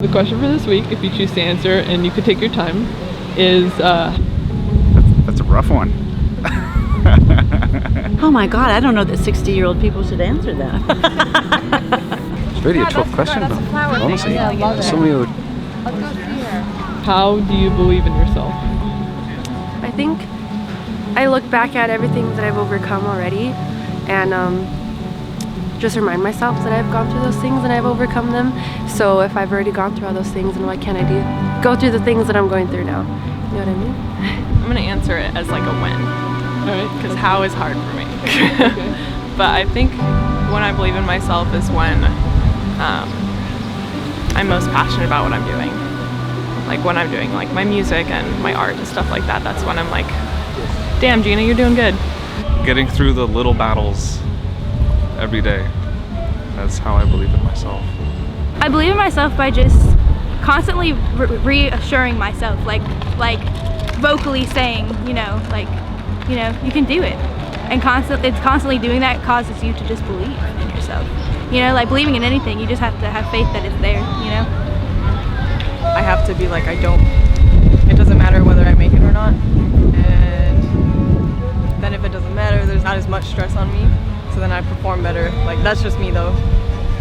The question for this week, if you choose to answer and you could take your time, is That's a rough one. Oh my god, I don't know that 60-year-old people should answer that. It's really a tough question, though. Honestly, somebody would. how do you believe in yourself? I think I look back at everything that I've overcome already and just remind myself that I've gone through those things and I've overcome them. So if I've already gone through all those things, then what can I do? Go through the things that I'm going through now. You know what I mean? I'm gonna answer it as like a win, Alright. because how is hard for me. But I think when I believe in myself is when I'm most passionate about what I'm doing. Like when I'm doing like my music and my art and stuff like that, that's when I'm like, damn Gina, you're doing good. Getting through the little battles every day. That's how I believe in myself. I believe in myself by just constantly reassuring myself, like vocally saying, you can do it. And constantly doing that causes you to just believe in yourself. Like believing in anything, you just have to have faith that it's there, I have to be like, it doesn't matter whether I make it or not. And then if it doesn't matter, there's not as much stress on me. So then I perform better. Like that's just me though.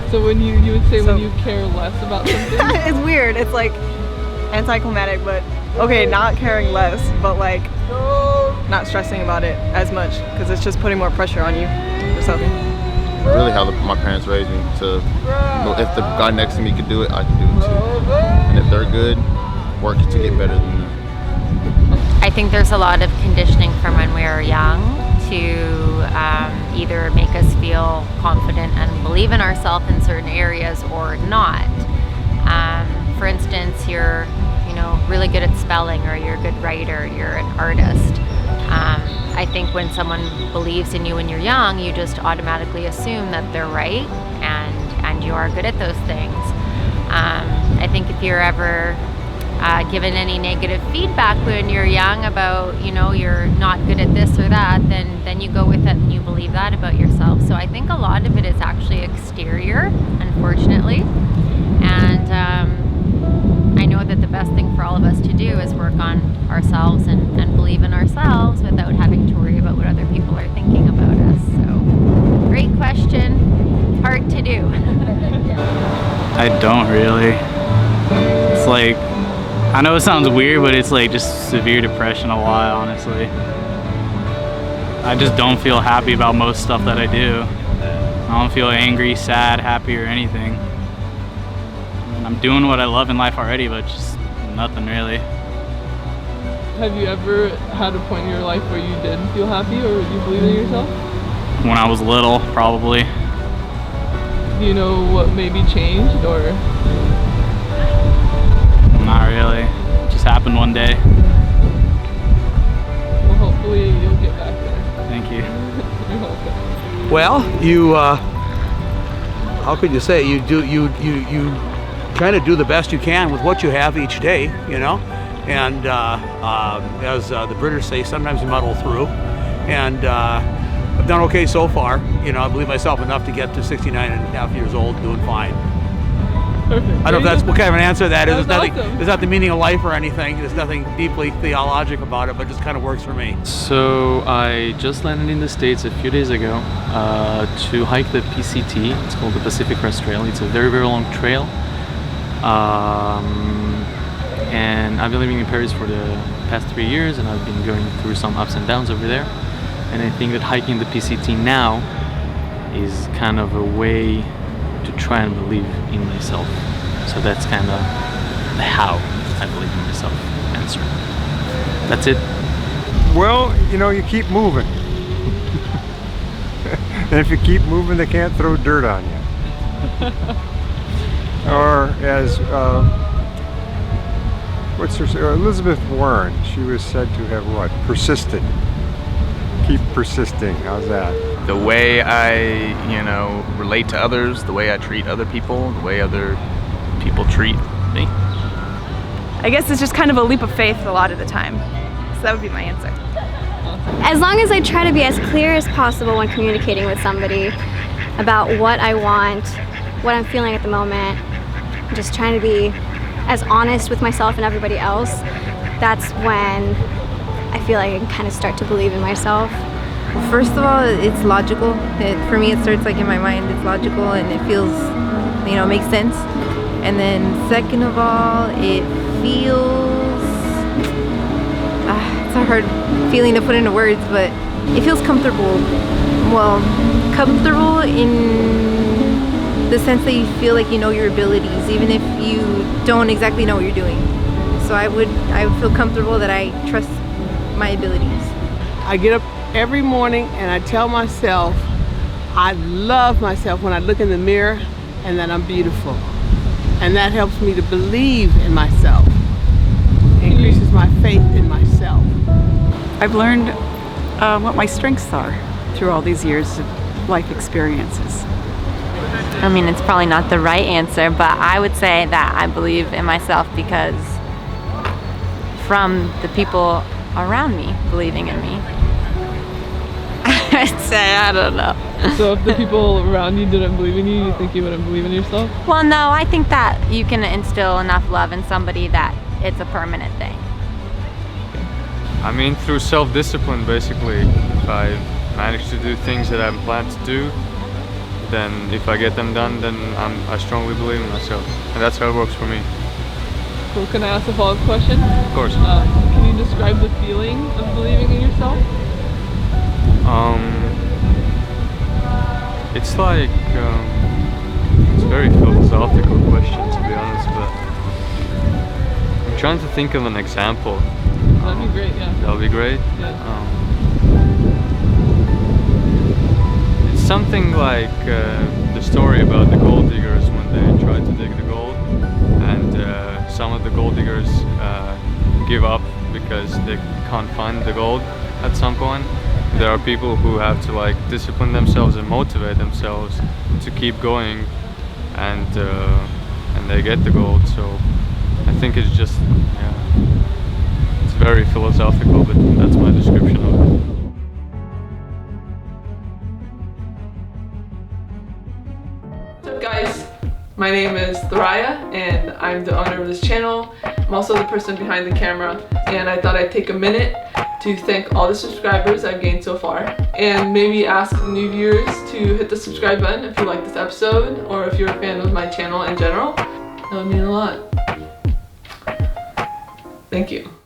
So when you would say when you care less about something? It's weird. It's like anticlimactic, but okay, not caring less, but like not stressing about it as much because it's just putting more pressure on you or something. Really how my parents raised me to, if the guy next to me could do it, I can do it too. And if they're good, work to get better than them. I think there's a lot of conditioning from when we were young to either make us feel confident and believe in ourselves in certain areas or not. For instance, you're really good at spelling, or you're a good writer, you're an artist. I think when someone believes in you when you're young, you just automatically assume that they're right and you are good at those things. I think if you're ever given any negative feedback when you're young about, you're not good at this or that, then you go with it and you believe that about yourself. So I think a lot of it is actually exterior, unfortunately. And I know that the best thing for all of us to do is work on ourselves and believe in ourselves without having to worry about what other people are thinking about us. So, great question, hard to do. I don't really. It's like, I know it sounds weird, but it's like just severe depression a lot, honestly. I just don't feel happy about most stuff that I do. I don't feel angry, sad, happy, or anything. I'm doing what I love in life already, but just nothing really. Have you ever had a point in your life where you did feel happy or you believe in yourself? When I was little, probably. Do you know what maybe changed or? Not really. It just happened one day. Well, hopefully you'll get back there. Thank you. You're welcome. Well, you, how could you say, you kind of do the best you can with what you have each day, and as the British say, sometimes you muddle through, and I've done okay so far. I believe myself enough to get to 69 and a half years old doing fine. Perfect. I don't know if that's what kind of an answer that is. That's awesome. It's not the meaning of life or anything. There's nothing deeply theologic about it, but it just kind of works for me. So I just landed in the States a few days ago to hike the PCT. It's called the Pacific Crest Trail. It's a very, very long trail. And I've been living in Paris for the past 3 years, and I've been going through some ups and downs over there. And I think that hiking the PCT now is kind of a way to try and believe in myself. So that's kind of the how I believe in myself answer. That's it. Well, you keep moving. And if you keep moving, they can't throw dirt on you. Or as Elizabeth Warren, she was said to have what? Persisted. Keep persisting. How's that? The way I, relate to others, the way I treat other people, the way other people treat me. I guess it's just kind of a leap of faith a lot of the time. So that would be my answer. As long as I try to be as clear as possible when communicating with somebody about what I want, what I'm feeling at the moment, just trying to be as honest with myself and everybody else, that's when I feel like I can kind of start to believe in myself. First of all, it's logical. For me, it starts like in my mind, it's logical and it feels, you know, makes sense. And then second of all, it feels, it's a hard feeling to put into words, but it feels comfortable. Well, comfortable in the sense that you feel like you know your abilities, even if you don't exactly know what you're doing. So I would feel comfortable that I trust my abilities. I get up every morning and I tell myself I love myself when I look in the mirror and that I'm beautiful. And that helps me to believe in myself. It increases my faith in myself. I've learned what my strengths are through all these years of life experiences. I mean, it's probably not the right answer, but I would say that I believe in myself because from the people around me believing in me. I'd say, I don't know. So if the people around you didn't believe in you, you think you wouldn't believe in yourself? Well, no, I think that you can instill enough love in somebody that it's a permanent thing. I mean, through self-discipline, basically. If I manage to do things that I've planned to do, then if I get them done, then I strongly believe in myself. And that's how it works for me. Cool. Can I ask a follow-up question? Of course. Can you describe the feeling of believing in yourself? It's like, it's a very philosophical question, to be honest, but I'm trying to think of an example. That'd be great, yeah. That'll be great? Yeah. It's something like the story about the gold diggers when they tried to dig the gold, and some of the gold diggers give up because they can't find the gold at some point. There are people who have to like discipline themselves and motivate themselves to keep going, and they get the gold. So I think it's just, yeah, it's very philosophical, but that's my description of it. What's up, guys? My name is Thoraya and I'm the owner of this channel. I'm also the person behind the camera, and I thought I'd take a minute to thank all the subscribers I've gained so far, and maybe ask new viewers to hit the subscribe button if you like this episode or if you're a fan of my channel in general. That would mean a lot. Thank you.